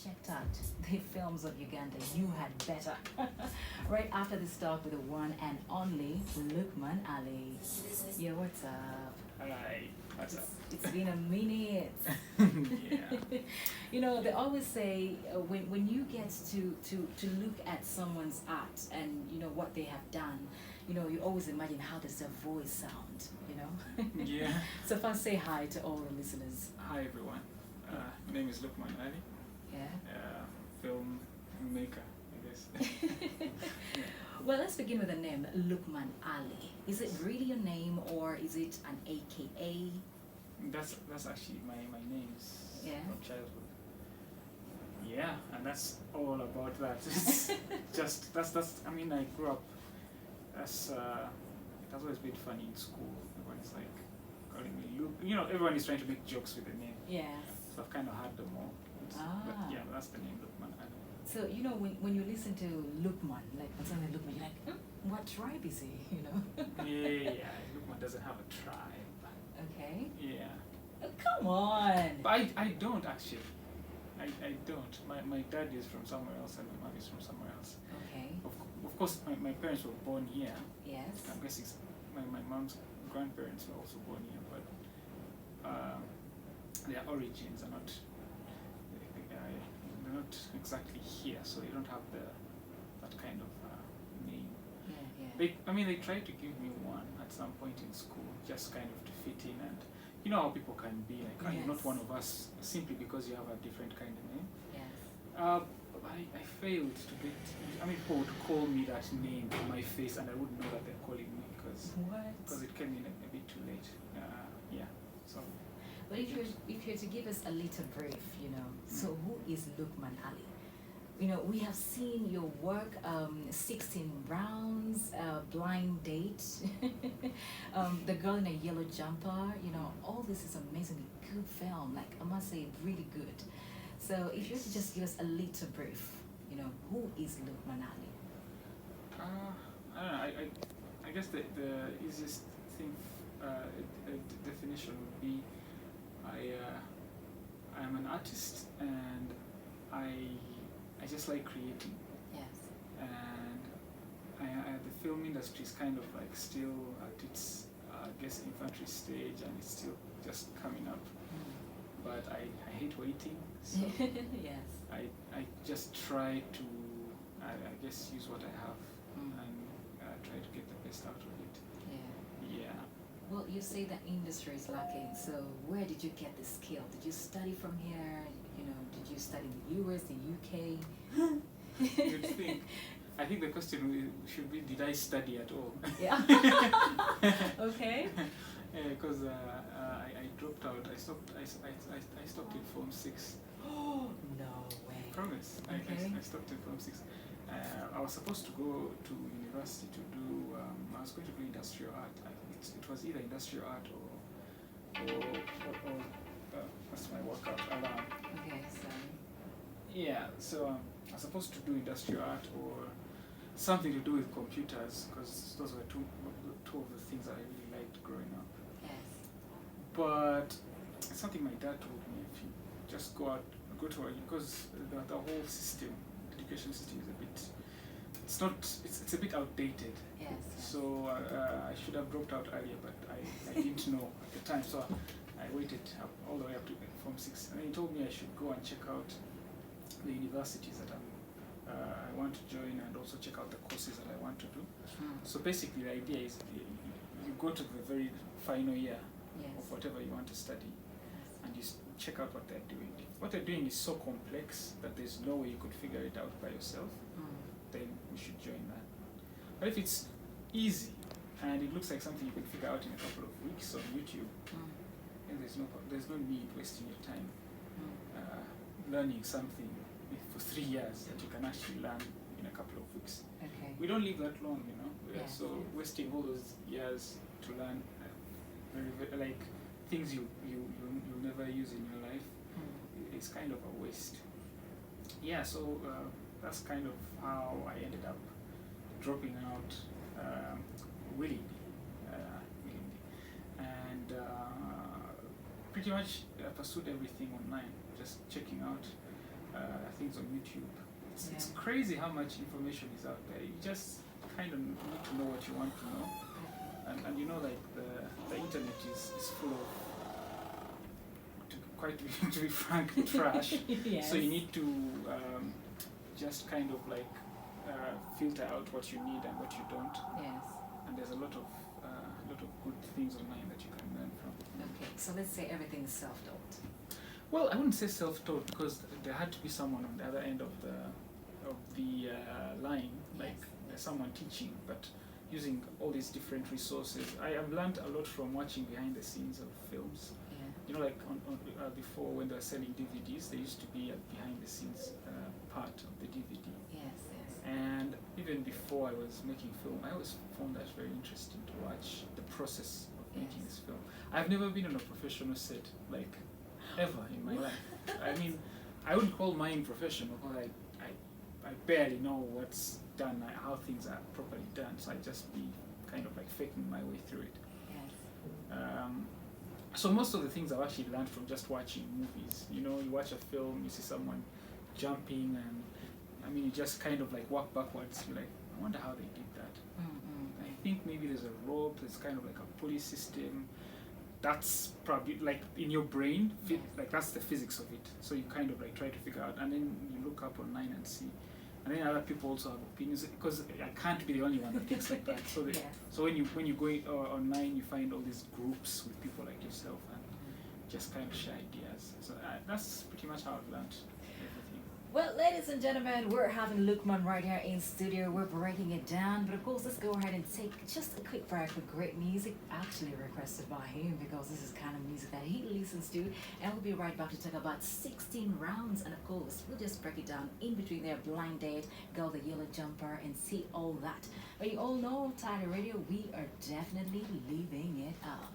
checked out the films of Uganda, you had better. Right after this talk with the one and only Loukman Ali. Yo, what's up? Hi, what's up? It's been a minute. Yeah. You know, they always say when you get to look at someone's art and you know what they have done, you know, you always imagine how does their voice sound, you know? Yeah. So first say hi to all the listeners. Hi everyone. My name is Loukman Ali. Yeah. Filmmaker, I guess. Yeah. Well, let's begin with the name Loukman Ali. Is it really your name or is it an AKA? That's actually my name Yeah. from childhood. Yeah, and that's all about that. It's just that's I mean I grew up as it has always been funny in school. Everyone's like calling me Luke. You know, everyone is trying to make jokes with the name. Yes. So I've kind of had them all. But yeah, that's the name Loukman Ali. So, you know, when you listen to Loukman, like when someone Loukman, you're like, what tribe is he, you know? Yeah, Loukman doesn't have a tribe. Okay. Yeah. Oh, come on. But I don't actually. I don't. My dad is from somewhere else and my mom is from somewhere else. Okay. Of course, my parents were born here. Yes. I'm guessing my mom's grandparents were also born here, but their origins are not. They're not exactly here, so they don't have that kind of name. Yeah. They tried to give me one at some point in school, just kind of to fit in, and you know how people can be like, you're not one of us simply because you have a different kind of name. Yes. I failed to get. People would call me that name to my face, and I wouldn't know that they're calling me because it came in a bit too late. Yeah. So. But if you're to give us a little brief, you know, so who is Loukman Ali? You know, we have seen your work, 16 Rounds, Blind Date, The Girl in a Yellow Jumper, you know, all this is amazingly good film, like I must say, really good. So if you were to just give us a little brief, you know, who is Loukman Ali? I don't know, I guess the easiest thing, definition would be I'm an artist and I just like creating. Yes. And the film industry is kind of like still at its infantry stage, and it's still just coming up. But I hate waiting. So Yes. I just try to use what I have and try to get the best out of it. Yeah. Well, you say the industry is lacking, so where did you get the skill? Did you study from here? You know, did you study in the US, the UK? You'd think. I think the question should be, did I study at all? Yeah. Okay. Because I dropped out. I stopped in Form 6. Oh, no way. Promise. Okay. I stopped in Form 6. I was supposed to go to university to do, I was going to do industrial art. It was either industrial art or what's my workout alarm. Okay, so. Yeah, so I was supposed to do industrial art or something to do with computers, because those were two of the things that I really liked growing up. Yes. But it's something my dad told me, if you just go to because the whole system, education system is it's a bit outdated. Yes. So I should have dropped out earlier, but I didn't know at the time, so I waited all the way up to Form 6. And he told me I should go and check out the universities that I want to join, and also check out the courses that I want to do. So basically the idea is you go to the very final year of whatever you want to study, and you check out what they're doing. If what they're doing is so complex that there's no way you could figure it out by yourself, then you should join that. But if it's easy and it looks like something you can figure out in a couple of weeks on YouTube, then there's no need wasting your time learning something for 3 years that you can actually learn in a couple of weeks. Okay. We don't live that long, you know. Yes. So wasting all those years to learn like things you'll never use in your life, it's kind of a waste. Yeah, so that's kind of how I ended up dropping out willingly, and pretty much pursued everything online, just checking out. I think things on YouTube. It's Yeah. crazy how much information is out there. You just kind of need to know what you want to know. And you know, like the internet is full of, to be frank, trash. Yes. So you need to just kind of like filter out what you need and what you don't. Yes. And there's a lot of good things online that you can learn from. Okay, so let's say everything is self-taught. Well, I wouldn't say self-taught, because there had to be someone on the other end of the line, like someone teaching, but using all these different resources. I have learned a lot from watching behind the scenes of films. Yeah. You know, like before, when they were selling DVDs, there used to be a behind the scenes part of the DVD. Yes, yes. And even before I was making film, I always found that very interesting to watch the process of making this film. I've never been on a professional set, like, ever in my life. I mean, I wouldn't call mine professional, because I barely know what's done, how things are properly done, so I just be kind of like faking my way through it. Yes. So most of the things I've actually learned from just watching movies. You know, you watch a film, you see someone jumping, and I mean, you just kind of like walk backwards. You're like, I wonder how they did that. I think maybe there's a rope, there's kind of like a pulley system. That's probably like in your brain, like that's the physics of it. So you kind of like try to figure out, and then you look up online and see. And then other people also have opinions, because I can't be the only one that thinks like that. So, so when you go online, you find all these groups with people like yourself, and just kind of share ideas. So that's pretty much how I've learned everything. Well, ladies and gentlemen, we're having Loukman right here in studio. We're breaking it down, but of course, let's go ahead and take just a quick break with great music, actually requested by him, because this is kind of music that he listens to. And we'll be right back to talk about 16 rounds, and of course, we'll just break it down in between there. Blind Date, Girl the Yellow Jumper, and see all that. But you all know, Tiger Radio, we are definitely leaving it up.